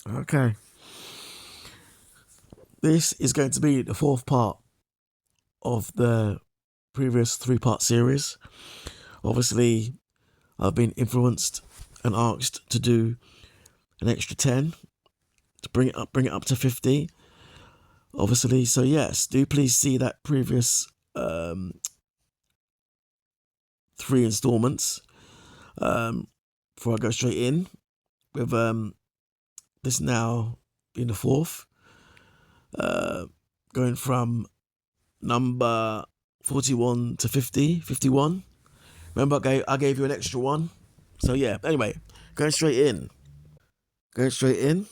Okay. This is going to be the fourth part of the previous three-part series. Obviously, I've been influenced and asked to do an extra 10 to bring it up to 50. Obviously, so yes, do please see that previous three installments before I go straight in with this now being the fourth, going from number 41 to 50, 51. Remember, I gave you an extra one. So yeah, anyway, going straight in. Going straight in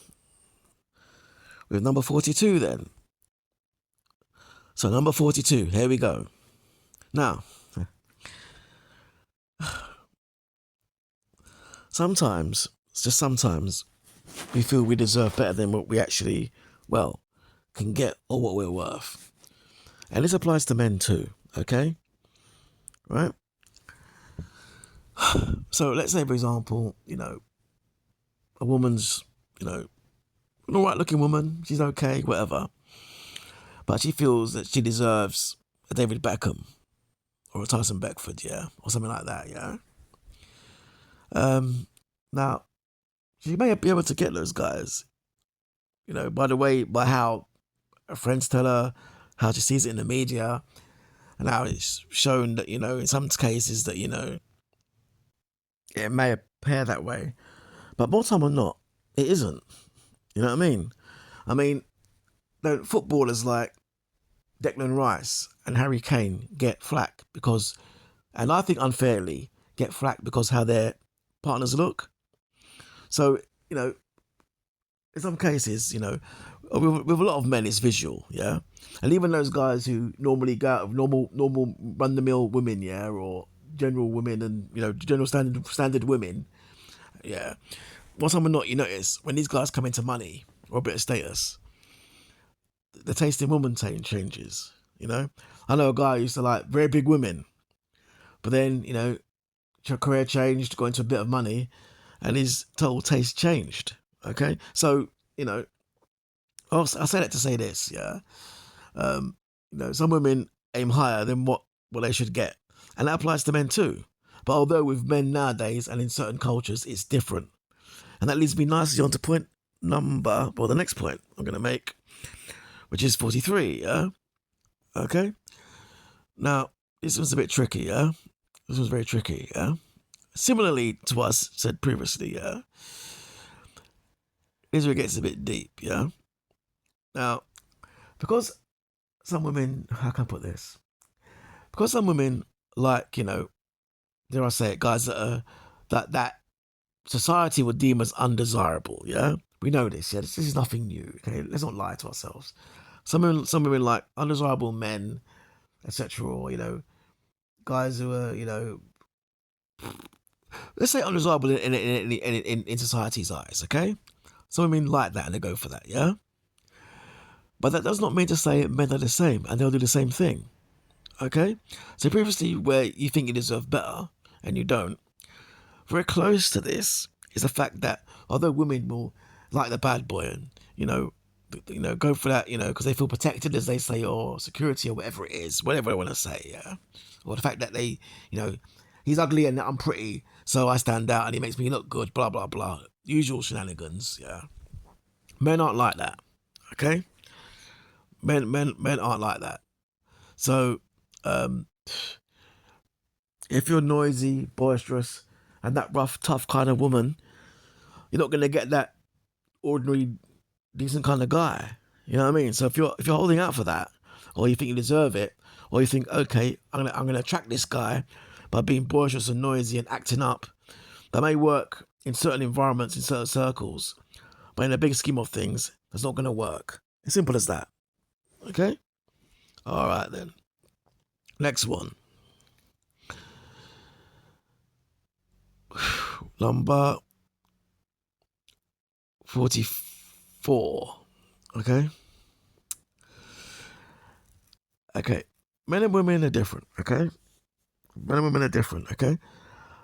with number 42 then. So number 42, here we go. Now, sometimes, just sometimes, we feel we deserve better than what we actually, well, can get or what we're worth. And this applies to men too, okay? Right? So let's say, for example, a woman's, an alright looking woman, she's okay, whatever. But she feels that she deserves a David Beckham or a Tyson Beckford, yeah? Or something like that, yeah? Now, she may be able to get those guys, by how her friends tell her, how she sees it in the media, and how it's shown that, in some cases that, it may appear that way. But more time or not, it isn't. You know what I mean? I mean, don't footballers like Declan Rice and Harry Kane get flack because, and I think unfairly, get flack because how their partners look? So, you know, in some cases, with a lot of men, it's visual, yeah. And even those guys who normally go out of normal run the mill women, yeah, or general women, and general standard women, yeah. One time or not, you notice when these guys come into money or a bit of status, the taste in women changes. I know a guy who used to like very big women, but then career changed, got into a bit of money, and his total taste changed. Okay, so I say that to say this, yeah. Some women aim higher than what they should get, and that applies to men too. But although with men nowadays and in certain cultures, it's different, and that leads me nicely on to the next point I'm going to make, which is 43. Yeah. Okay. Now this was a bit tricky. Yeah. This was very tricky. Yeah. Similarly to what I said previously. Yeah. Here's where it gets a bit deep. Yeah. Now, because some women, how can I put this? Because some women like, dare I say it, guys that society would deem as undesirable. Yeah, we know this. Yeah, this is nothing new. Okay, let's not lie to ourselves. Some women like undesirable men, etc. Or guys who are let's say undesirable in society's eyes. Okay, some women like that and they go for that. Yeah, but that does not mean to say men are the same and they'll do the same thing. Okay, so previously where you think you deserve better and you don't, very close to this is the fact that although women will like the bad boy and go for that, because they feel protected, as they say, or security, or whatever it is, whatever I want to say, yeah, or the fact that they, he's ugly and I'm pretty, so I stand out and he makes me look good, blah blah blah, usual shenanigans, yeah. Men aren't like that, okay? Men aren't like that. So, if you're noisy, boisterous, and that rough, tough kind of woman, you're not gonna get that ordinary, decent kind of guy. You know what I mean? So if you're holding out for that, or you think you deserve it, or you think, okay, I'm gonna attract this guy by being boisterous and noisy and acting up, that may work in certain environments, in certain circles, but in the big scheme of things, that's not gonna work. As simple as that. Okay. All right then. Next one. Number 44. Okay. Okay. Men and women are different. Okay. Men and women are different. Okay.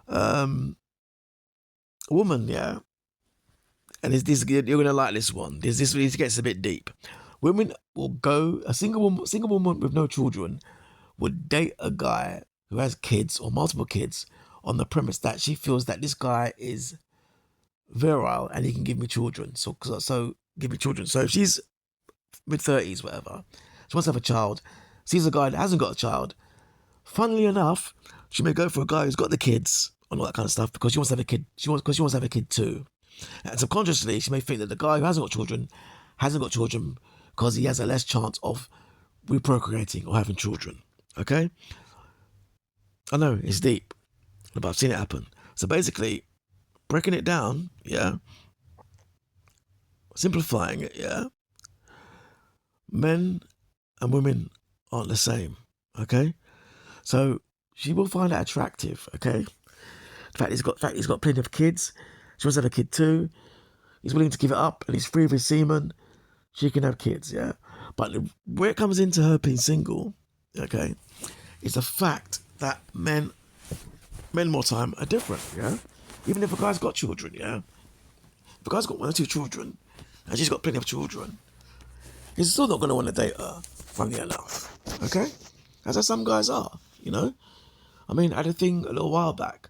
A woman, yeah, and you're gonna like this one. This gets a bit deep. Women will go. A single woman with no children would date a guy who has kids or multiple kids on the premise that she feels that this guy is virile and he can give me children. So give me children. So if she's mid-30s, whatever, she wants to have a child, sees a guy that hasn't got a child. Funnily enough, she may go for a guy who's got the kids and all that kind of stuff because she wants to have a kid. Because she wants to have a kid too. And subconsciously, she may think that the guy who hasn't got children because he has a less chance of reprocreating or having children. Okay? I know, it's deep, but I've seen it happen. So basically, breaking it down, yeah, simplifying it, yeah, men and women aren't the same, okay? So she will find that attractive, okay? The fact he's got plenty of kids, she wants to have a kid too, he's willing to give it up, and he's free of his semen, she can have kids, yeah? But where it comes into her being single, okay, is the fact that men more time are different, yeah? Even if a guy's got children, yeah? If a guy's got 1 or 2 children, and she's got plenty of children, he's still not going to want to date her, funnily enough, okay? As some guys are, you know? I mean, I had a thing a little while back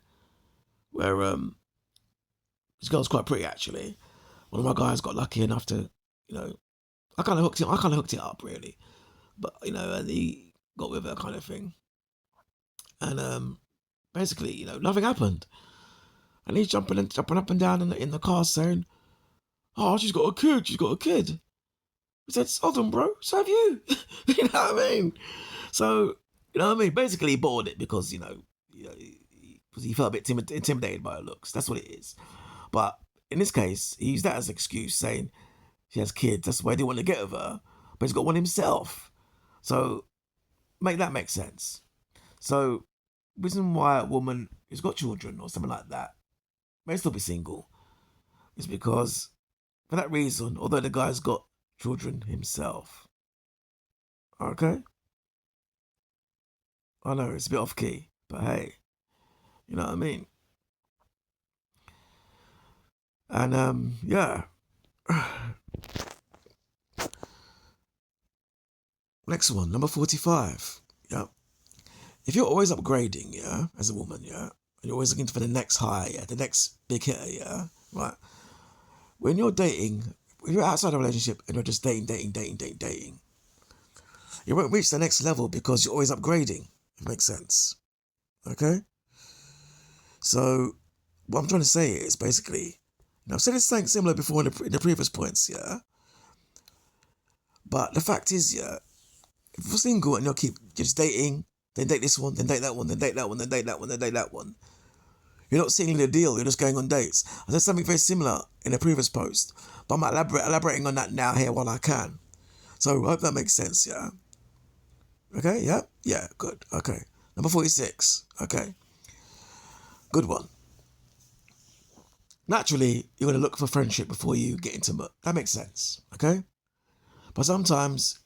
where this girl's quite pretty, actually. One of my guys got lucky enough to, you know, I kind of hooked it up, really. But, you know, and he got with her kind of thing. And basically, you know, nothing happened. And he's jumping up and down in the car saying, "Oh, she's got a kid. I said, hold on, bro, so have you. You know what I mean? So, you know what I mean? Basically, he bought it because, you know, he felt a bit intimidated by her looks. That's what it is. But in this case, he used that as an excuse, saying she has kids. That's why he didn't want to get with her. But he's got one himself. So, make that make sense. So, reason why a woman who's got children or something like that may still be single is because, for that reason, although the guy's got children himself. Okay? I know, it's a bit off key, but hey, you know what I mean? And, yeah. Next one, number 45. Yeah. If you're always upgrading, yeah, as a woman, yeah, and you're always looking for the next high, yeah, the next big hitter, yeah, right? When you're dating, if you're outside a relationship and you're just dating, you won't reach the next level because you're always upgrading. It makes sense. Okay? So, what I'm trying to say is basically, I've said this thing similar before in the previous points, yeah? But the fact is, yeah, if you're single and you're just dating, then date this one, then date that one, then date that one, then date that one, then date that one. You're not sealing the deal, you're just going on dates. I said something very similar in a previous post, but I'm elaborating on that now here while I can. So I hope that makes sense, yeah? Okay, yeah? Yeah, good, okay. Number 46, okay. Good one. Naturally, you're going to look for friendship before you get intimate. That makes sense, okay? But sometimes,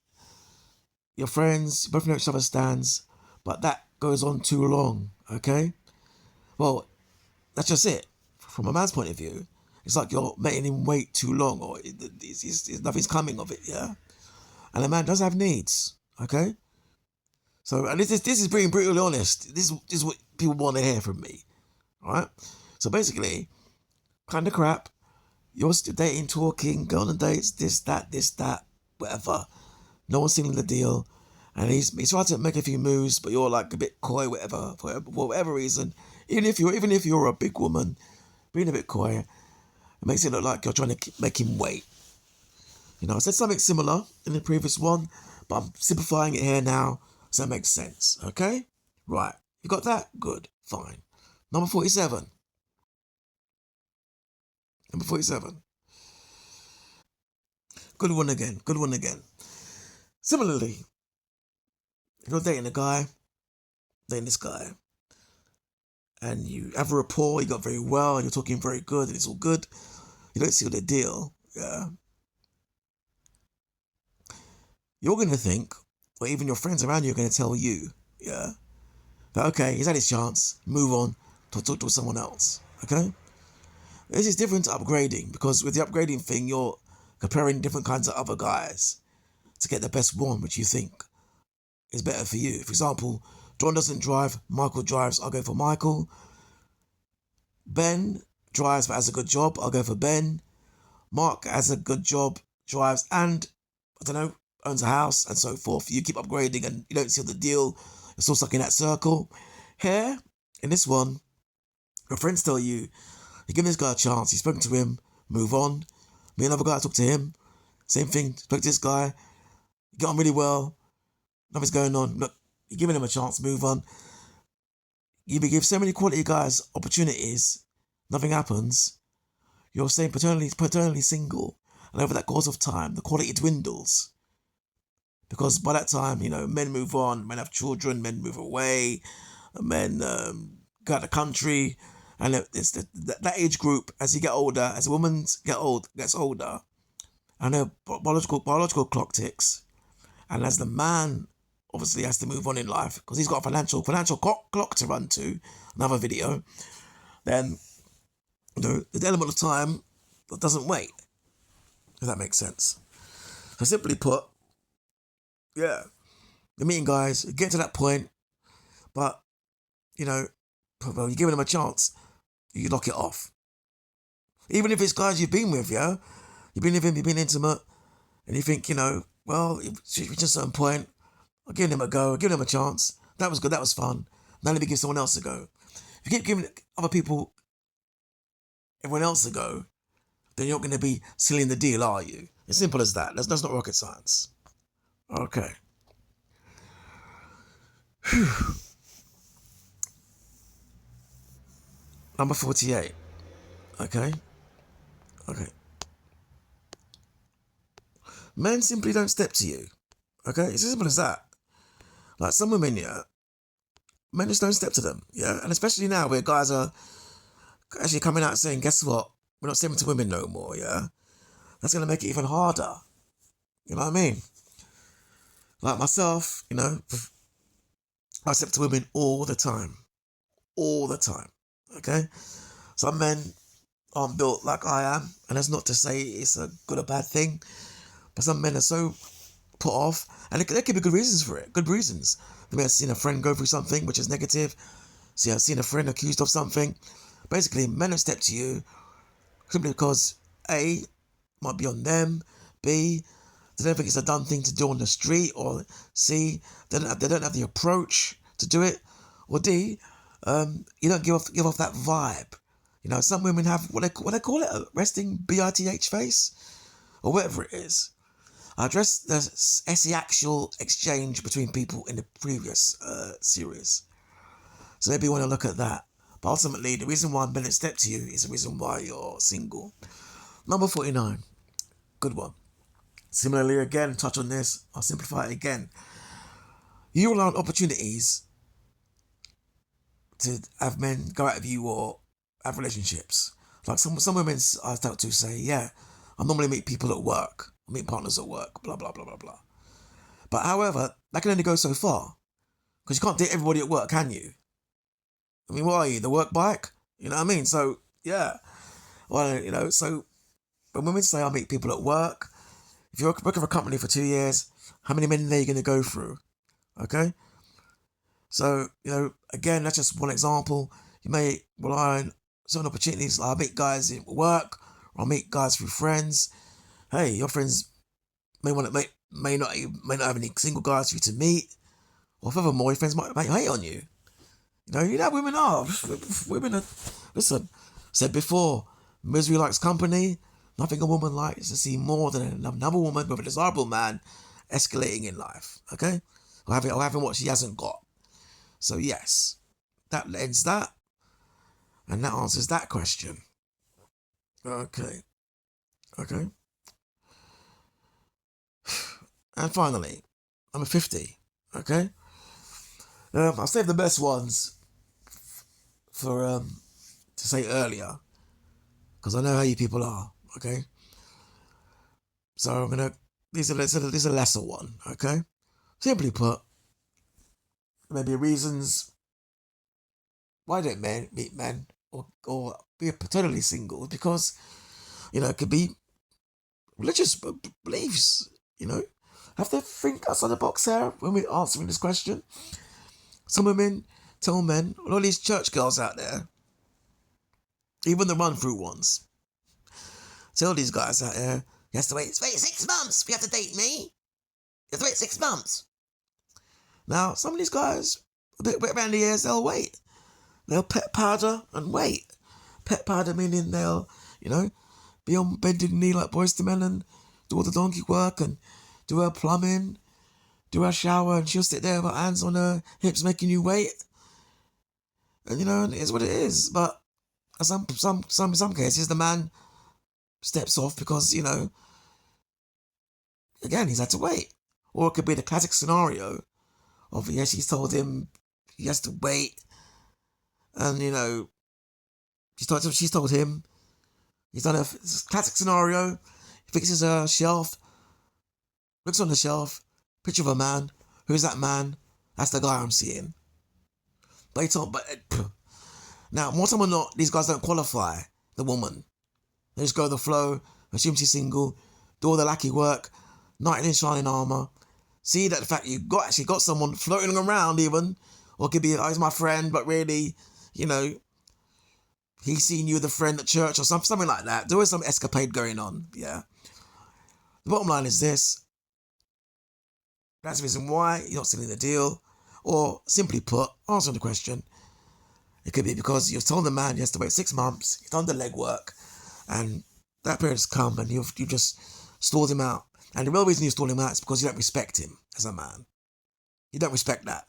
your friends, you both know each other's stands, but that goes on too long, okay? Well, that's just it. From a man's point of view, it's like you're making him wait too long, or nothing's coming of it, yeah? And a man does have needs, okay? So, and this is being brutally honest. This is what people want to hear from me, right? So basically, kind of crap. You're still dating, talking, going on dates, this, that, whatever. No one's sealing the deal. And he's trying to make a few moves, but you're like a bit coy, whatever, for whatever reason. Even if you're a big woman, being a bit coy, it makes it look like you're trying to make him wait. You know, I said something similar in the previous one, but I'm simplifying it here now, so that makes sense. Okay? Right. You got that? Good. Fine. Number 47. Number 47. Good one again. Similarly, if you're dating this guy, and you have a rapport, you got very well, and you're talking very good, and it's all good, you don't seal the deal, yeah, you're going to think, or even your friends around you are going to tell you, yeah, that okay, he's had his chance, move on, talk to someone else, okay? This is different to upgrading, because with the upgrading thing, you're comparing different kinds of other guys to get the best one, which you think is better for you. For example, John doesn't drive, Michael drives, I'll go for Michael. Ben drives but has a good job, I'll go for Ben. Mark has a good job, drives, and, I don't know, owns a house, and so forth. You keep upgrading and you don't seal the deal. You're still stuck in that circle. Here, in this one, your friends tell you, you give this guy a chance, you've spoken to him, move on. Me and another guy, talk to him, same thing, spoke to this guy, you get on really well, nothing's going on. Look, you're giving him a chance, move on. You give so many quality guys opportunities, nothing happens. You're staying paternally single. And over that course of time, the quality dwindles. Because by that time, men move on, men have children, men move away, men go out the country. And it's that age group, as you get older, as a woman gets older, and her biological clock ticks. And as the man obviously has to move on in life, because he's got a financial clock to run to, another video, then the element of time that doesn't wait, if that makes sense. So simply put, yeah, the meeting guys, get to that point, but, you're giving them a chance, you knock it off. Even if it's guys you've been with, yeah? You've been with him, you've been intimate, and you think, well, if you reach a certain point, I'll give him a go, I'll give him a chance. That was good, that was fun. Now let me give someone else a go. If you keep giving everyone else a go, then you're not going to be sealing the deal, are you? As simple as that. That's not rocket science. Okay. Whew. Number 48. Okay. Men simply don't step to you. Okay? It's as simple as that. Like some women, yeah, men just don't step to them. Yeah? And especially now where guys are actually coming out saying, guess what? We're not stepping to women no more, yeah? That's going to make it even harder. You know what I mean? Like myself, I step to women all the time. All the time. Okay? Some men aren't built like I am, and that's not to say it's a good or bad thing, but some men are so put off, and there could be good reasons for it. Good reasons. They may have seen a friend go through something which is negative. See, I've seen a friend accused of something. Basically, men don't step to you simply because A, might be on them, B, they don't think it's a done thing to do on the street, or C, they don't have the approach to do it, or D, you don't give off that vibe. Some women have what they call it, a resting BITH face, or whatever it is. I addressed the actual exchange between people in the previous series, so maybe you want to look at that. But ultimately, the reason why men don't step to you is the reason why you're single. Number 49, good one. Similarly, again, touch on this. I'll simplify it again. You allow opportunities to have men go out of you or have relationships. Like some women I start to say, yeah, I normally meet people at work. I meet partners at work, blah, blah, blah, blah, blah. But however, that can only go so far. Because you can't date everybody at work, can you? I mean, what are you, the work bike? You know what I mean? So, yeah. Well, so when women say I meet people at work, if you're working for a company for 2 years, how many men are you going to go through? Okay? So, again, that's just one example. You may rely on certain opportunities. Like I meet guys at work, or I meet guys through friends. Hey, your friends may not have any single guys for you to meet. Or furthermore, your friends might hate on you. Women are. Women are, listen, said before, misery likes company. Nothing a woman likes is to see more than another woman with a desirable man escalating in life, okay? Or having what she hasn't got. So yes, that ends that. And that answers that question. Okay. And finally, number 50, okay? I'll save the best ones for to say earlier, because I know how you people are, okay? So these are a lesser one, okay? Simply put, maybe reasons why don't men meet men or be paternally single because, it could be religious beliefs, Have to think outside the box here when we're answering this question. Some women tell men, all these church girls out there, even the run-through ones, tell these guys out there, you have to wait 6 months if you have to date me. You have to wait 6 months. Now, some of these guys, a bit around the years, they'll wait. They'll pet powder and wait. Pet powder meaning they'll, be on bended knee like Boyz II Men and do all the donkey work and do her plumbing, do her shower, and she'll sit there with her hands on her hips making you wait. And, it is what it is. But in some cases, the man steps off because, again, he's had to wait. Or it could be the classic scenario of, she's told him he has to wait. And, she's told him, he's done a classic scenario. He fixes a shelf, looks on the shelf, picture of a man. Who's that man? That's the guy I'm seeing. Now, more time or not, these guys don't qualify the woman. They just go with the flow, assume she's single, do all the lackey work, knight in shining armour. See that the fact you actually got someone floating around even, or it could be, he's my friend, but really, he's seen you with a friend at church or something like that. There is some escapade going on, yeah. The bottom line is this. That's the reason why you're not sealing the deal. Or, simply put, answering the question, it could be because you've told the man he has to wait 6 months, he's done the legwork, and that period has come and you've just stalled him out. And the real reason you stalled him out is because you don't respect him as a man. You don't respect that.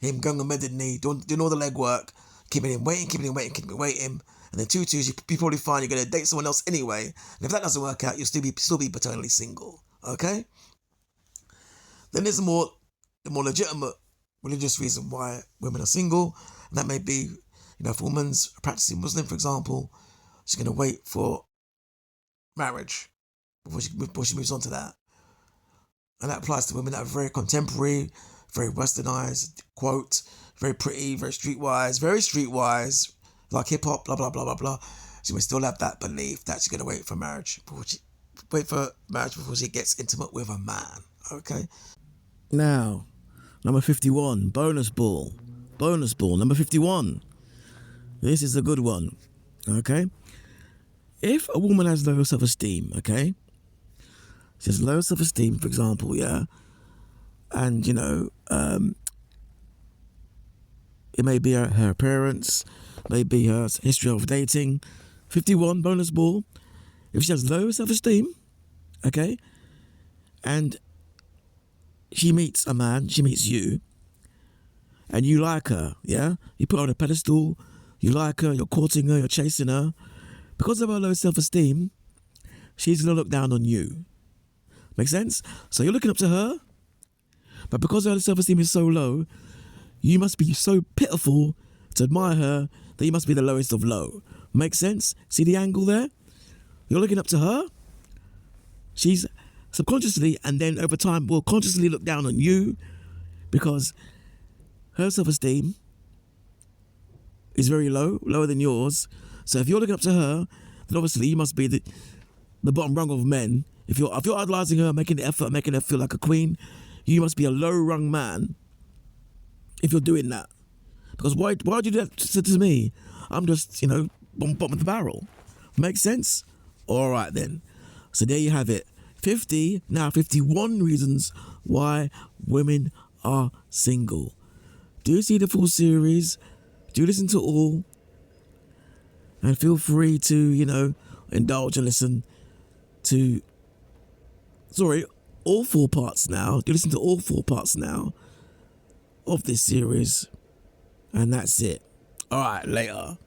Him going on bended knee, doing all the legwork, keeping him waiting, and then 2-2s, you probably find you're going to date someone else anyway. And if that doesn't work out, you'll still be paternally single. Okay? Then there's the more legitimate religious reason why women are single. And that may be, if a woman's a practicing Muslim, for example, she's going to wait for marriage before she moves on to that. And that applies to women that are very contemporary, very westernized, quote, very pretty, very streetwise, like hip-hop, blah, blah, blah, blah, blah. She may still have that belief that she's going to wait for marriage before she gets intimate with a man, okay? Now, number 51, bonus ball, number 51. This is a good one, okay? If a woman has low self-esteem, okay? She has low self-esteem, for example, yeah? And, it may be her appearance, maybe her history of dating. 51, bonus ball. If she has low self-esteem, okay, and she meets a man, she meets you, and you like her, yeah? You put her on a pedestal, you like her, you're courting her, you're chasing her. Because of her low self-esteem, she's going to look down on you. Make sense? So you're looking up to her, but because her self-esteem is so low, you must be so pitiful to admire her that you must be the lowest of low. Make sense? See the angle there? You're looking up to her. She's subconsciously and then over time will consciously look down on you because her self-esteem is very low, lower than yours. So if you're looking up to her, then obviously you must be the bottom rung of men. If you're idolizing her, making the effort, making her feel like a queen, you must be a low rung man if you're doing that. Because why would you do that to me? I'm just, bottom of the barrel. Makes sense? All right then. So there you have it. 51 reasons why women are single. Do you see the full series? Do you listen to all? And feel free to, indulge and listen to, all 4 parts now. Do listen to all 4 parts now of this series. And that's it. All right, later.